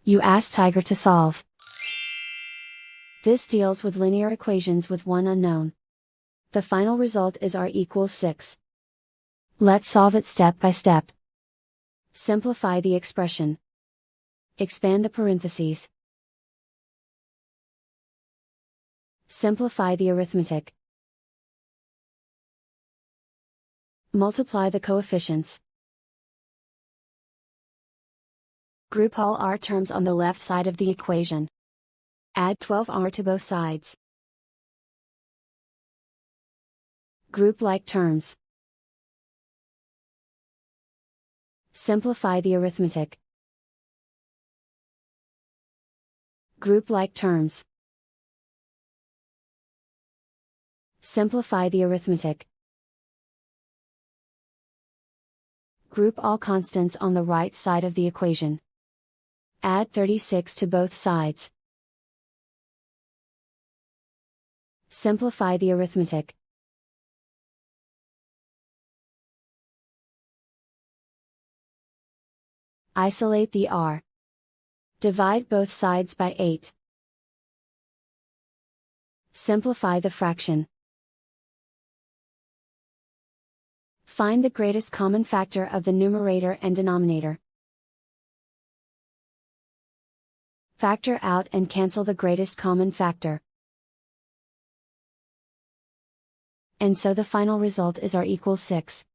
You ask Tiger to solve. This deals with linear equations with one unknown. The final result is r equals 6. Let's solve it step by step. Simplify the expression. Expand the parentheses. Simplify the arithmetic. Multiply the coefficients. Group all r terms on the left side of the equation. Add 12r to both sides. Group like terms. Simplify the arithmetic. Group like terms. Simplify the arithmetic. Group all constants on the right side of the equation. Add 36 to both sides. Simplify the arithmetic. Isolate the r. Divide both sides by 8. Simplify the fraction. Find the greatest common factor of the numerator and denominator. Factor out and cancel the greatest common factor. And so the final result is r equals 6.